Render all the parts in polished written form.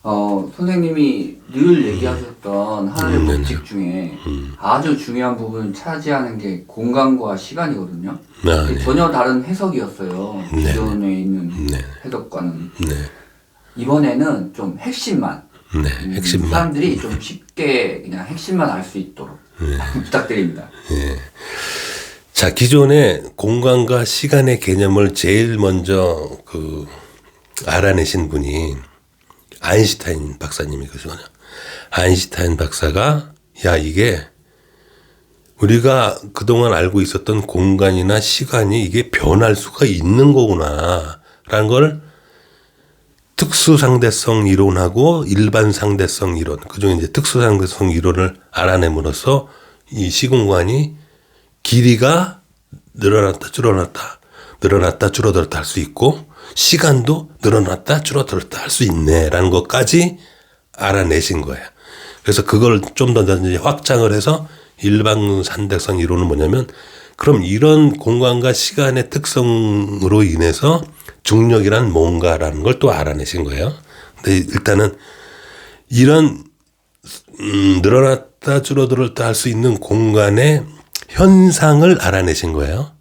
선생님이 늘 얘기하셨던 하나의 법칙 중에 아주 중요한 부분을 차지하는 게 공간과 시간이거든요. 전혀 다른 해석이었어요. 기존에 있는 해석과는. 이번에는 좀 핵심만. 핵심만. 사람들이 좀 쉽게 그냥 핵심만 알 수 있도록 부탁드립니다. 자, 기존의 공간과 시간의 개념을 제일 먼저 알아내신 분이 아인슈타인 박사님이거든요. 아인슈타인 박사가 이게 우리가 그동안 알고 있었던 공간이나 시간이 이게 변할 수가 있는 거구나 라는 걸 특수상대성 이론하고 일반상대성 이론, 그중에 이제 특수상대성 이론을 알아냄으로써 이 시공간이 길이가 늘어났다 줄어들었다 할 수 있고 시간도 늘어났다 줄어들었다 할 수 있네라는 것까지 알아내신 거예요. 그래서 그걸 좀 더 확장을 해서 일반상대성 이론은 뭐냐면 그럼 이런 공간과 시간의 특성으로 인해서 중력이란 뭔가라는 걸 또 알아내신 거예요. 근데 일단은 이런 늘어났다 줄어들었다 할 수 있는 공간의 현상을 알아내신 거예요.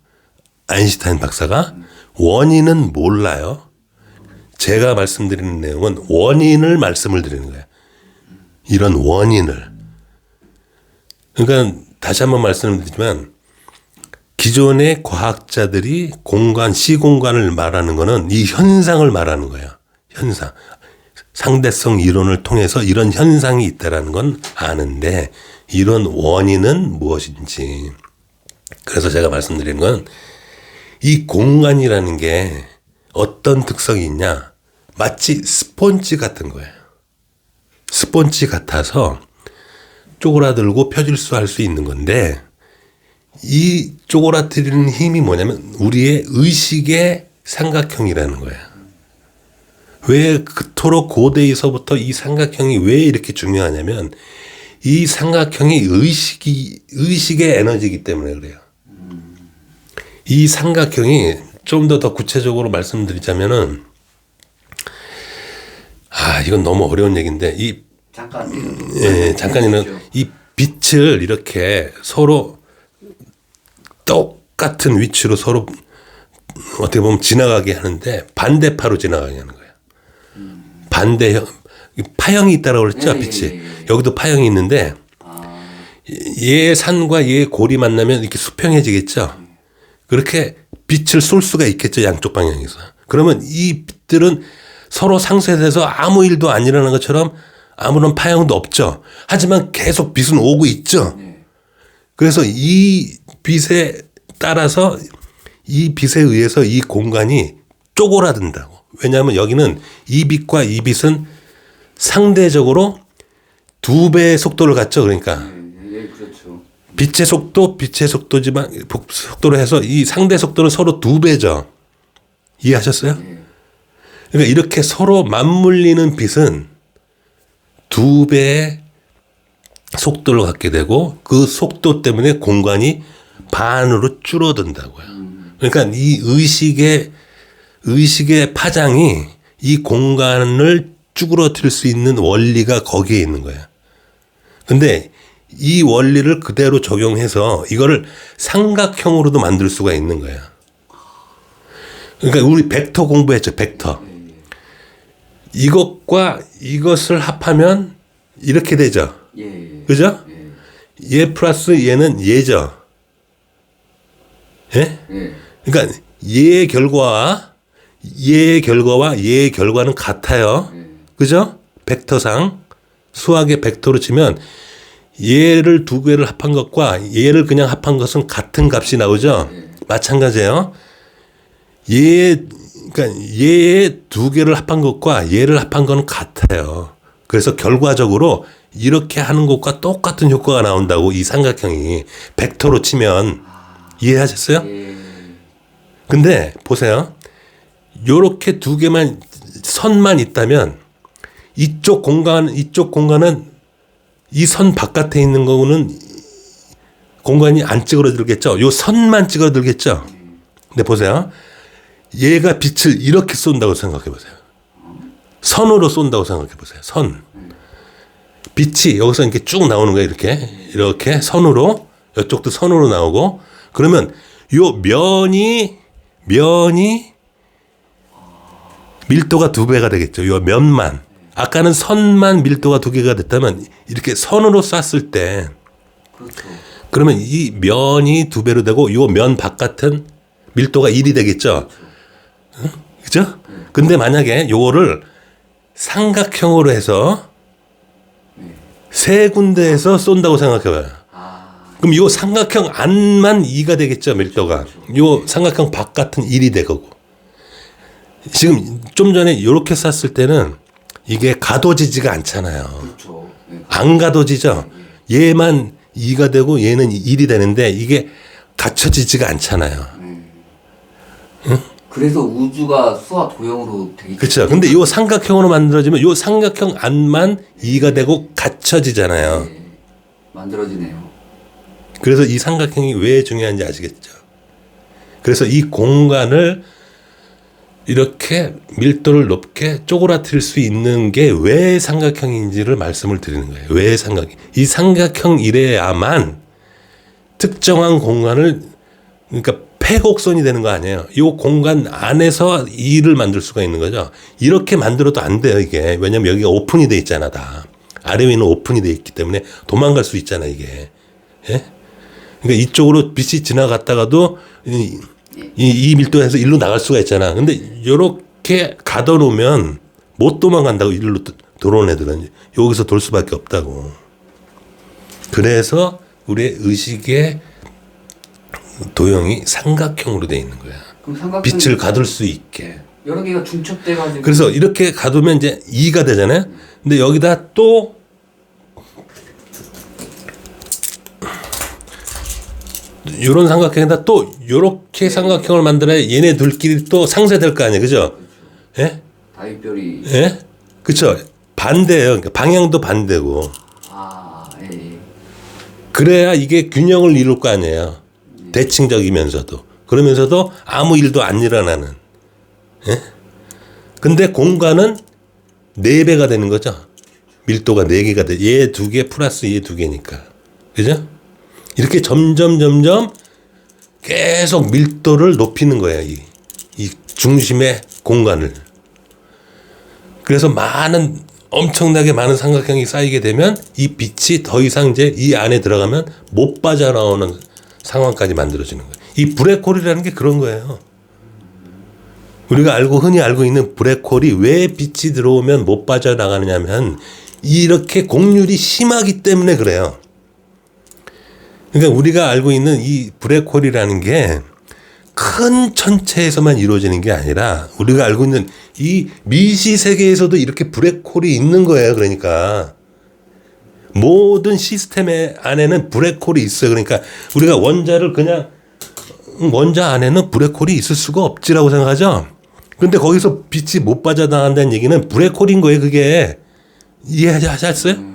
아인슈타인 박사가. 원인은 몰라요. 제가 말씀드리는 내용은 원인을 말씀을 드리는 거예요. 이런 원인을. 그러니까 다시 한번 말씀드리지만 기존의 과학자들이 공간, 시공간을 말하는 거는 이 현상을 말하는 거예요. 현상. 상대성 이론을 통해서 이런 현상이 있다라는 건 아는데 이런 원인은 무엇인지. 그래서 제가 말씀드리는 건 이 공간이라는 게 어떤 특성이 있냐. 마치 스펀지 같은 거예요. 스펀지 같아서 쪼그라들고 펴질수할 수 있는 건데 이 쪼그라뜨리는 힘이 뭐냐면 우리의 의식의 삼각형이라는 거예요. 왜 그토록 고대에서부터 이 삼각형이 왜 이렇게 중요하냐면 이 삼각형이 의식의 에너지이기 때문에 그래요. 이 삼각형이 좀 더 구체적으로 말씀드리자면은 이건 너무 어려운 얘기인데 잠깐이면 이 빛을 이렇게 서로 똑같은 위치로 서로 어떻게 보면 지나가게 하는데 반대파로 지나가게 하는 거예요. 반대형 파형이 있다라고 그랬죠. 빛이. 여기도 파형이 있는데 얘 산과 얘 골이 만나면 이렇게 수평해지겠죠. 그렇게 빛을 쏠 수가 있겠죠. 양쪽 방향에서. 그러면 이 빛들은 서로 상쇄돼서 아무 일도 안 일어나는 것처럼 아무런 파형도 없죠. 하지만 계속 빛은 오고 있죠. 그래서 이 빛에 따라서 이 빛에 의해서 이 공간이 쪼그라든다고. 왜냐하면 여기는 이 빛과 이 빛은 상대적으로 2배의 속도를 갖죠. 그러니까 그렇죠. 빛의 속도지만 속도로 해서 이 상대 속도는 서로 2배죠. 이해하셨어요? 그러니까 이렇게 서로 맞물리는 빛은 2배의 속도를 갖게 되고 그 속도 때문에 공간이 반으로 줄어든다고요. 그러니까 이 의식의 파장이 이 공간을 쭈그러뜨릴 수 있는 원리가 거기에 있는 거예요. 근데 이 원리를 그대로 적용해서 이거를 삼각형으로도 만들 수가 있는 거예요. 그러니까 우리 벡터 공부했죠. 벡터. 이것과 이것을 합하면 이렇게 되죠. 그죠? 얘 플러스 얘는 얘죠. 예? 그러니까 얘의 결과와 얘의 결과는 같아요. 그죠? 벡터상 수학의 벡터로 치면 얘를 2개를 합한 것과 얘를 그냥 합한 것은 같은 값이 나오죠. 마찬가지예요. 그러니까 얘의 2개를 합한 것과 얘를 합한 거는 같아요. 그래서 결과적으로 이렇게 하는 것과 똑같은 효과가 나온다고. 이 삼각형이 벡터로 치면. 이해하셨어요? 근데 보세요. 요렇게 2개만 선만 있다면 이쪽 공간은 이 선 바깥에 있는 거는 공간이 안 찌그러들겠죠. 요 선만 찌그러들겠죠. 근데 보세요. 얘가 빛을 이렇게 쏜다고 생각해 보세요. 선으로 쏜다고 생각해 보세요. 선. 빛이 여기서 이렇게 쭉 나오는 거예요. 이렇게 선으로, 이쪽도 선으로 나오고, 그러면 요 면이 밀도가 2배가 되겠죠. 요 면만. 아까는 선만 밀도가 2개가 됐다면 이렇게 선으로 쐈을 때, 그렇죠. 그러면 이 면이 2배로 되고 요 면 바깥은 밀도가 1이 되겠죠. 응? 그죠? 근데 만약에 요거를 삼각형으로 해서 세 군데에서 쏜다고 생각해봐요. 그럼 요 삼각형 안만 2가 되겠죠, 밀도가. 요 삼각형 바깥은 1이 되고. 지금 좀 전에 이렇게 쐈을 때는 이게 가둬지지가 않잖아요. 그렇죠. 네. 안 가둬지죠. 얘만 2가 되고 얘는 1이 되는데 이게 갖춰지지가 않잖아요. 응? 그래서 우주가 수화 도형으로 되게. 그렇죠. 근데 이 삼각형으로 만들어지면 이 삼각형 안만 2가 되고 갖춰지잖아요. 네. 만들어지네요. 그래서 이 삼각형이 왜 중요한지 아시겠죠? 그래서 이 공간을 이렇게 밀도를 높게 쪼그라뜨릴 수 있는 게 왜 삼각형인지를 말씀을 드리는 거예요. 왜 삼각형? 이 삼각형이래야만 특정한 공간을, 그러니까 폐곡선이 되는 거 아니에요. 이 공간 안에서 일을 만들 수가 있는 거죠. 이렇게 만들어도 안 돼요, 이게. 왜냐면 여기가 오픈이 돼 있잖아, 다. 아래 위는 오픈이 돼 있기 때문에 도망갈 수 있잖아, 이게. 예? 그러니까 이쪽으로 빛이 지나갔다가도 이 밀도에서 일로 나갈 수가 있잖아. 근데 이렇게 가둬놓으면 못 도망간다고, 일로 들어온 애들은. 여기서 돌 수밖에 없다고. 그래서 우리의 의식의 도형이 삼각형으로 돼 있는 거야. 그럼 삼각형 빛을 가둘 수 있게. 여러 개가 중첩돼가지고. 그래서 이렇게 가두면 이제 2가 되잖아요. 근데 여기다 또 이런 삼각형에다 또 이렇게 삼각형을 만들어야 얘네들끼리 또 상쇄될 거 아니에요, 그죠? 예? 다윗별이. 예? 그렇죠. 반대예요. 그러니까 방향도 반대고. 예. 그래야 이게 균형을 이룰 거 아니에요. 대칭적이면서도. 그러면서도 아무 일도 안 일어나는. 예? 근데 공간은 4배가 되는 거죠. 밀도가 4개가 돼. 얘 2개 플러스 얘 2개니까. 그죠? 이렇게 점점 계속 밀도를 높이는 거예요. 이 중심의 공간을. 그래서 엄청나게 많은 삼각형이 쌓이게 되면 이 빛이 더 이상 이제 이 안에 들어가면 못 빠져나오는 상황까지 만들어지는 거예요. 이 블랙홀이라는 게 그런 거예요. 우리가 흔히 알고 있는 블랙홀이 왜 빛이 들어오면 못 빠져나가느냐면 이렇게 곡률이 심하기 때문에 그래요. 그러니까 우리가 알고 있는 이 블랙홀이라는 게 큰 천체에서만 이루어지는 게 아니라 우리가 알고 있는 이 미시 세계에서도 이렇게 블랙홀이 있는 거예요. 그러니까 모든 시스템의 안에는 블랙홀이 있어요. 그러니까 우리가 원자를 그냥 원자 안에는 블랙홀이 있을 수가 없지라고 생각하죠. 근데 거기서 빛이 못 빠져나간다는 얘기는 블랙홀인 거예요. 그게 이해하셨어요?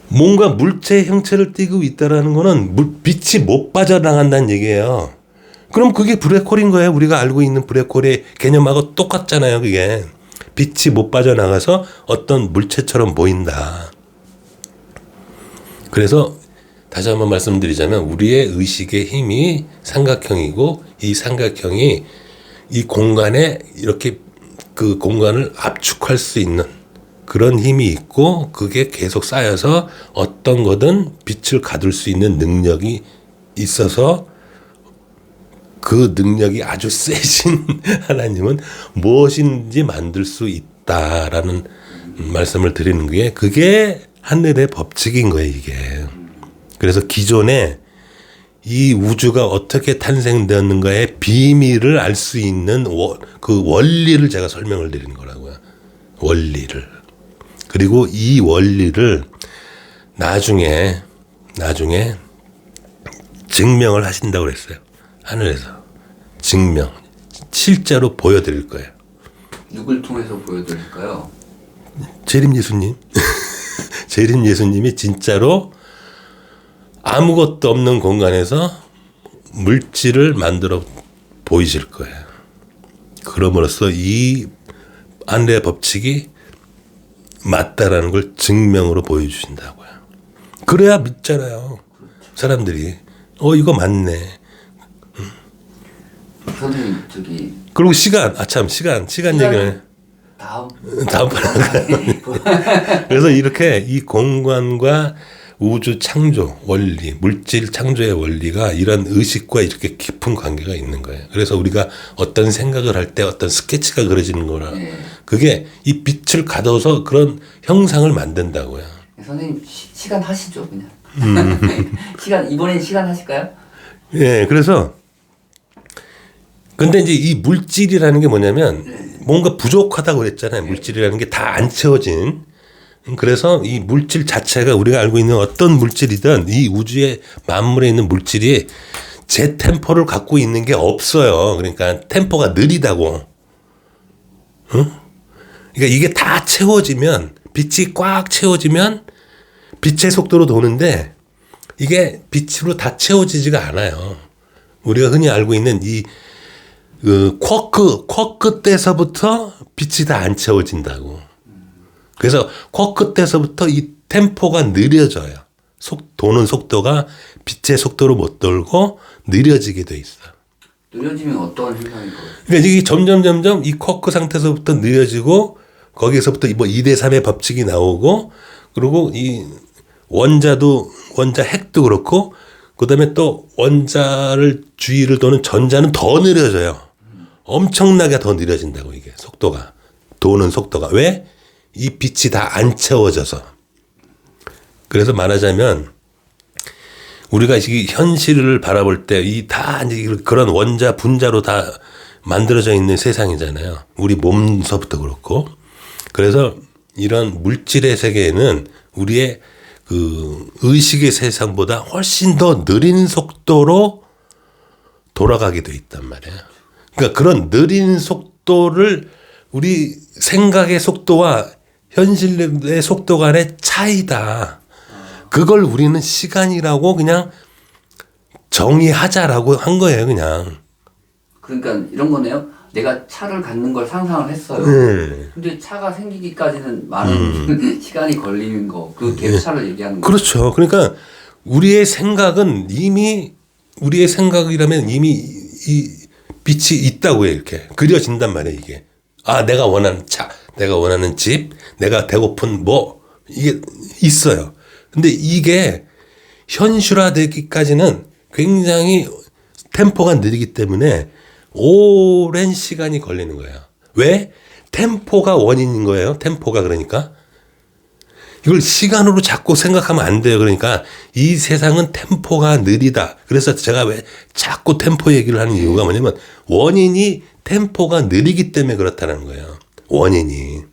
뭔가 물체의 형체를 띠고 있다라는 거는 빛이 못 빠져나간다는 얘기예요. 그럼 그게 블랙홀인 거예요. 우리가 알고 있는 블랙홀의 개념하고 똑같잖아요. 그게 빛이 못 빠져나가서 어떤 물체처럼 보인다. 그래서 다시 한번 말씀드리자면 우리의 의식의 힘이 삼각형이고 이 삼각형이 이 공간에 이렇게 그 공간을 압축할 수 있는 그런 힘이 있고 그게 계속 쌓여서 어떤 거든 빛을 가둘 수 있는 능력이 있어서 그 능력이 아주 세신 하나님은 무엇인지 만들 수 있다라는 말씀을 드리는 게 그게 하늘의 법칙인 거예요, 이게. 그래서 기존에 이 우주가 어떻게 탄생되었는가의 비밀을 알 수 있는 그 원리를 제가 설명을 드리는 거라고요. 원리를. 그리고 이 원리를 나중에 증명을 하신다고 그랬어요. 하늘에서. 증명. 실제로 보여드릴 거예요. 누굴 통해서 보여드릴까요? 재림 예수님. 재림 예수님이 진짜로 아무것도 없는 공간에서 물질을 만들어 보이실 거예요. 그럼으로써 이 하늘의 법칙이 맞다라는 걸 증명으로 보여주신다고요. 그래야 믿잖아요. 사람들이 이거 맞네. 선생님 저기 그리고 시간 얘기는 다음 판에. 그래서 이렇게 이 공간과 우주 창조 원리, 물질 창조의 원리가 이런 의식과 이렇게 깊은 관계가 있는 거예요. 그래서 우리가 어떤 생각을 할 때 어떤 스케치가 그려지는 거라. 그게 이 빛을 가둬서 그런 형상을 만든다고요. 선생님 시간 하시죠 그냥. 시간 이번엔 시간 하실까요? 예, 그래서 근데 이제 이 물질이라는 게 뭐냐면 뭔가 부족하다고 그랬잖아요. 물질이라는 게 다 안 채워진. 그래서 이 물질 자체가 우리가 알고 있는 어떤 물질이든 이 우주의 만물에 있는 물질이 제 템포를 갖고 있는 게 없어요. 그러니까 템포가 느리다고. 응? 그러니까 이게 다 채워지면 빛이 꽉 채워지면 빛의 속도로 도는데 이게 빛으로 다 채워지지가 않아요. 우리가 흔히 알고 있는 이 쿼크 때서부터 빛이 다 안 채워진다고. 그래서 쿼크 때서부터 이 템포가 느려져요. 도는 속도가 빛의 속도로 못 돌고 느려지게 돼 있어. 느려지면 어떤 현상이 거예요? 그러니까 이게 점점 이 쿼크 상태에서부터 느려지고 거기에서부터 뭐 2대3의 법칙이 나오고 그리고 이 원자 핵도 그렇고 그다음에 또 원자를 주위를 도는 전자는 더 느려져요. 엄청나게 더 느려진다고 이게 속도가. 도는 속도가. 왜? 이 빛이 다 안 채워져서. 그래서 말하자면 우리가 이 현실을 바라볼 때 이 다 그런 원자 분자로 다 만들어져 있는 세상이잖아요. 우리 몸서부터 그렇고. 그래서 이런 물질의 세계에는 우리의 그 의식의 세상보다 훨씬 더 느린 속도로 돌아가게 돼 있단 말이에요. 그러니까 그런 느린 속도를 우리 생각의 속도와 현실의 속도 간의 차이다. 그걸 우리는 시간이라고 그냥 정의하자라고 한 거예요, 그냥. 그러니까 이런 거네요. 내가 차를 갖는 걸 상상을 했어요. 근데 차가 생기기까지는 많은 시간이 걸리는 거, 그 갭차를 얘기하는 거예요. 그렇죠. 그러니까 우리의 생각은 우리의 생각이라면 이미 이 빛이 있다고 해요, 이렇게. 그려진단 말이에요, 이게. 아, 내가 원하는 차, 내가 원하는 집, 내가 배고픈 이게 있어요. 근데 이게 현실화되기까지는 굉장히 템포가 느리기 때문에 오랜 시간이 걸리는 거예요. 왜? 템포가 원인인 거예요. 템포가 그러니까. 이걸 시간으로 자꾸 생각하면 안 돼요. 그러니까 이 세상은 템포가 느리다. 그래서 제가 왜 자꾸 템포 얘기를 하는 이유가 뭐냐면 원인이 템포가 느리기 때문에 그렇다는 거예요. 원인이.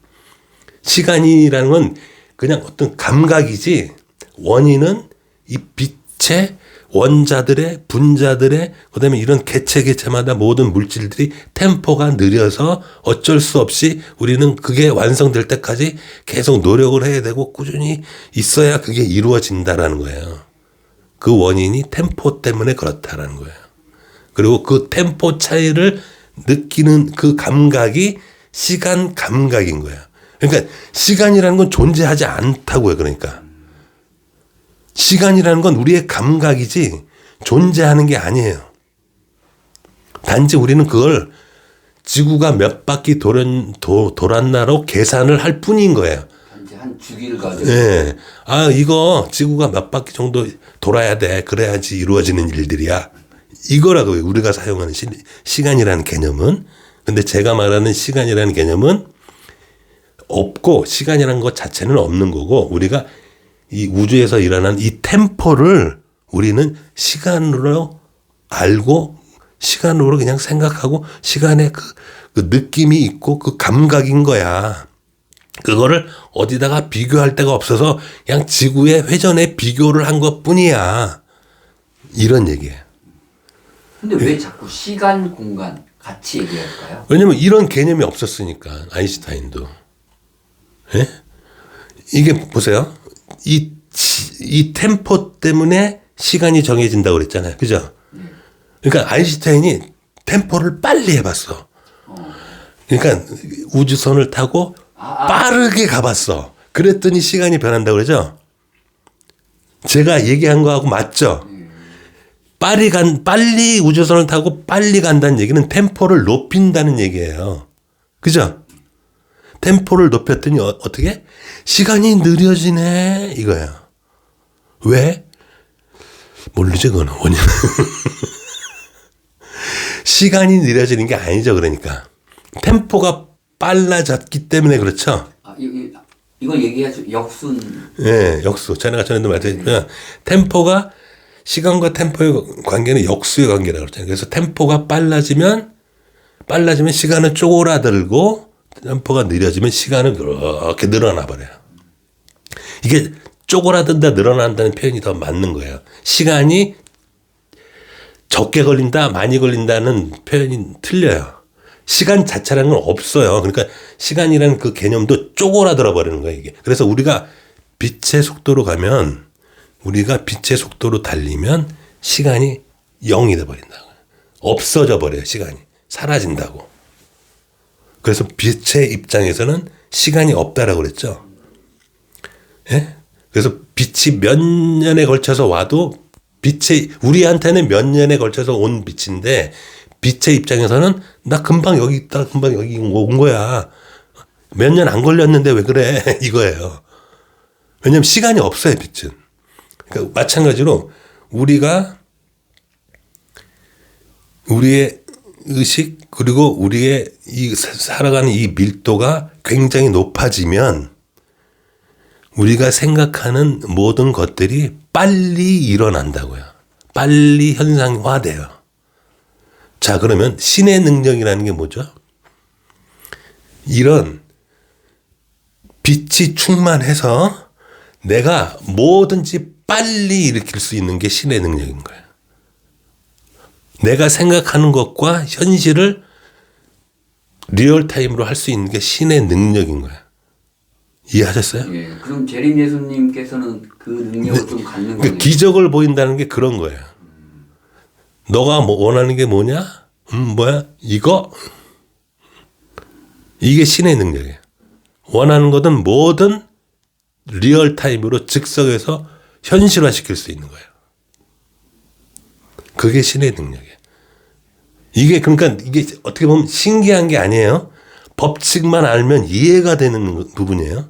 시간이라는 건 그냥 어떤 감각이지 원인은 이 빛의 원자들의 분자들의 그다음에 이런 개체마다 모든 물질들이 템포가 느려서 어쩔 수 없이 우리는 그게 완성될 때까지 계속 노력을 해야 되고 꾸준히 있어야 그게 이루어진다라는 거예요. 그 원인이 템포 때문에 그렇다라는 거예요. 그리고 그 템포 차이를 느끼는 그 감각이 시간 감각인 거예요. 그러니까 시간이라는 건 존재하지 않다고요. 그러니까. 시간이라는 건 우리의 감각이지 존재하는 게 아니에요. 단지 우리는 그걸 지구가 몇 바퀴 돌았나로 계산을 할 뿐인 거예요. 단지 한 주기를 가지고. 네. 아, 이거 지구가 몇 바퀴 정도 돌아야 돼. 그래야지 이루어지는 일들이야. 이거라고요. 우리가 사용하는 시간이라는 개념은. 근데 제가 말하는 시간이라는 개념은 없고 시간이라는 것 자체는 없는 거고 우리가 이 우주에서 일어난 이 템포를 우리는 시간으로 알고 시간으로 그냥 생각하고 시간의 그 느낌이 있고 그 감각인 거야. 그거를 어디다가 비교할 데가 없어서 그냥 지구의 회전에 비교를 한 것뿐이야. 이런 얘기예요. 근데 왜 자꾸 시간, 공간 같이 얘기할까요? 왜냐면 이런 개념이 없었으니까 아인슈타인도. 예? 이게 보세요. 이 템포 때문에 시간이 정해진다고 그랬잖아요. 그죠? 그러니까 아인슈타인이 템포를 빨리 해봤어. 그러니까 우주선을 타고 빠르게 가봤어. 그랬더니 시간이 변한다고 그러죠. 제가 얘기한 거하고 맞죠? 빨리 우주선을 타고 빨리 간다는 얘기는 템포를 높인다는 얘기예요. 그죠? 템포를 높였더니 어떻게? 시간이 느려지네 이거예요. 왜? 모르죠 그거는 원인은. 시간이 느려지는 게 아니죠. 그러니까 템포가 빨라졌기 때문에 그렇죠. 이거 얘기하죠. 역순. 네, 역수. 전에도 말했지만 템포가 시간과 템포의 관계는 역수의 관계라고 그러잖아요. 그래서 템포가 빨라지면 시간은 쪼그라들고 템포가 느려지면 시간은 그렇게 늘어나 버려요. 이게 쪼그라든다 늘어난다는 표현이 더 맞는 거예요. 시간이 적게 걸린다 많이 걸린다는 표현이 틀려요. 시간 자체라는 건 없어요. 그러니까 시간이라는 그 개념도 쪼그라들어 버리는 거예요. 이게. 그래서 우리가 빛의 속도로 가면 우리가 빛의 속도로 달리면 시간이 0이 돼버린다고. 없어져 버려요. 시간이. 사라진다고. 그래서 빛의 입장에서는 시간이 없다라고 그랬죠. 예? 그래서 빛이 몇 년에 걸쳐서 와도 우리한테는 몇 년에 걸쳐서 온 빛인데 빛의 입장에서는 나 금방 여기 있다 금방 여기 온 거야. 몇 년 안 걸렸는데 왜 그래 이거예요. 왜냐하면 시간이 없어요. 빛은. 그러니까 마찬가지로 우리의 의식 그리고 우리의 이 살아가는 이 밀도가 굉장히 높아지면 우리가 생각하는 모든 것들이 빨리 일어난다고요. 빨리 현상화돼요. 자, 그러면 신의 능력이라는 게 뭐죠? 이런 빛이 충만해서 내가 뭐든지 빨리 일으킬 수 있는 게 신의 능력인 거예요. 내가 생각하는 것과 현실을 리얼타임으로 할 수 있는 게 신의 능력인 거예요. 이해하셨어요? 예. 그럼 재림 예수님께서는 그 능력을 좀 갖는 거예요. 기적을 보인다는 게 그런 거예요. 너가 뭐 원하는 게 뭐냐? 뭐야? 이거? 이게 신의 능력이에요. 원하는 것은 뭐든 리얼타임으로 즉석에서 현실화시킬 수 있는 거예요. 그게 신의 능력이에요. 이게 그러니까 이게 어떻게 보면 신기한 게 아니에요. 법칙만 알면 이해가 되는 부분이에요.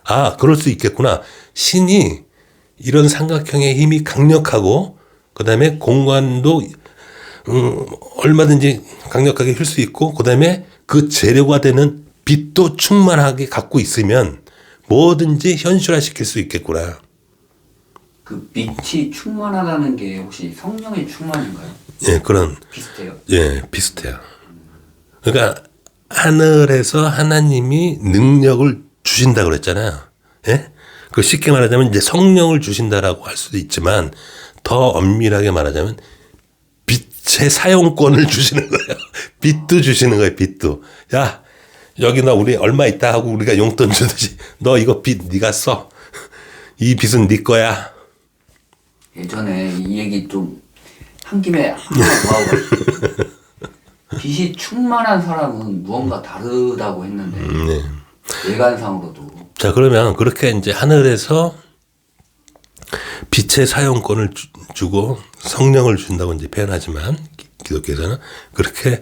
아, 그럴 수 있겠구나. 신이 이런 삼각형의 힘이 강력하고 그다음에 공간도 얼마든지 강력하게 흘 수 있고 그다음에 그 재료가 되는 빛도 충만하게 갖고 있으면 뭐든지 현실화시킬 수 있겠구나. 그 빛이 충만하다는 게 혹시 성령의 충만인가요? 예, 그런 비슷해요? 예, 비슷해요. 그러니까 하늘에서 하나님이 능력을 주신다 그랬잖아요. 예? 그 쉽게 말하자면 이제 성령을 주신다라고 할 수도 있지만 더 엄밀하게 말하자면 빛의 사용권을 주시는 거예요. 빛도 주시는 거예요. 빛도. 야, 여기 너 우리 얼마 있다 하고 우리가 용돈 주듯이 너 이거 빛 네가 써. 이 빛은 네 거야. 예전에 이 얘기 좀 한 김에 하나 더 하고 가시죠. 빛이 충만한 사람은 무언가 다르다고 했는데 외관상으로도. 자, 그러면 그렇게 이제 하늘에서 빛의 사용권을 주고 성령을 준다고 이제 표현하지만 기독교에서는 그렇게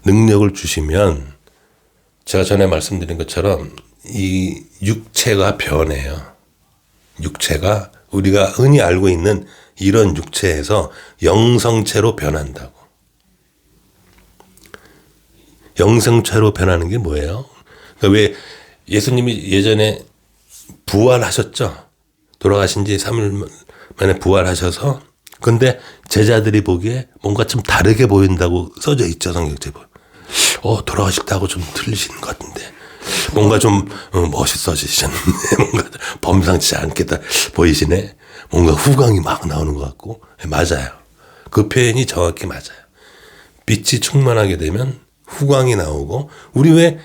능력을 주시면 제가 전에 말씀드린 것처럼 이 육체가 변해요. 육체가 우리가 흔히 알고 있는 이런 육체에서 영성체로 변한다고. 영성체로 변하는 게 뭐예요? 그러니까 왜 예수님이 예전에 부활하셨죠? 돌아가신 지 3일 만에 부활하셔서 근데 제자들이 보기에 뭔가 좀 다르게 보인다고 써져 있죠. 성경책에. 돌아가셨다고 좀 틀리시는 것 같은데 뭔가 좀 멋있어지셨는데 뭔가 범상치 않게 보이시네. 뭔가 후광이 막 나오는 것 같고. 맞아요. 그 표현이 정확히 맞아요. 빛이 충만하게 되면 후광이 나오고 우리 왜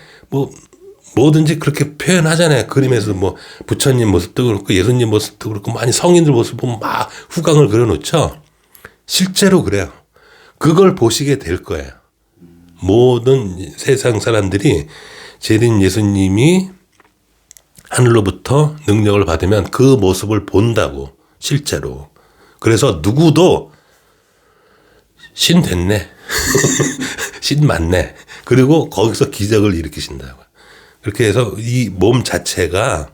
뭐든지 그렇게 표현하잖아요. 그림에서 뭐 부처님 모습도 그렇고 예수님 모습도 그렇고 많이 성인들 모습 보면 막 후광을 그려놓죠. 실제로 그래요. 그걸 보시게 될 거예요. 모든 세상 사람들이 재림 예수님이 하늘로부터 능력을 받으면 그 모습을 본다고, 실제로. 그래서 누구도 신 됐네. 신 맞네. 그리고 거기서 기적을 일으키신다고. 그렇게 해서 이 몸 자체가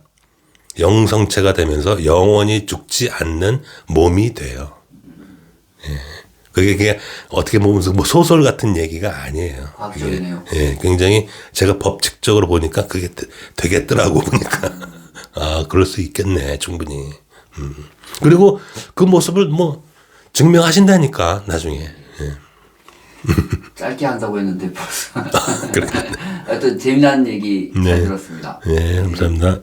영성체가 되면서 영원히 죽지 않는 몸이 돼요. 예. 그게 어떻게 보면 뭐 소설 같은 얘기가 아니에요. 과학적이네요. 예, 굉장히 제가 법칙적으로 보니까 그게 되겠더라고 보니까. 아, 그럴 수 있겠네, 충분히. 그리고 그 모습을 뭐 증명하신다니까, 나중에. 예. 짧게 한다고 했는데 벌써. 그래. 하여튼 재미난 얘기 잘 네. 들었습니다. 예, 감사합니다.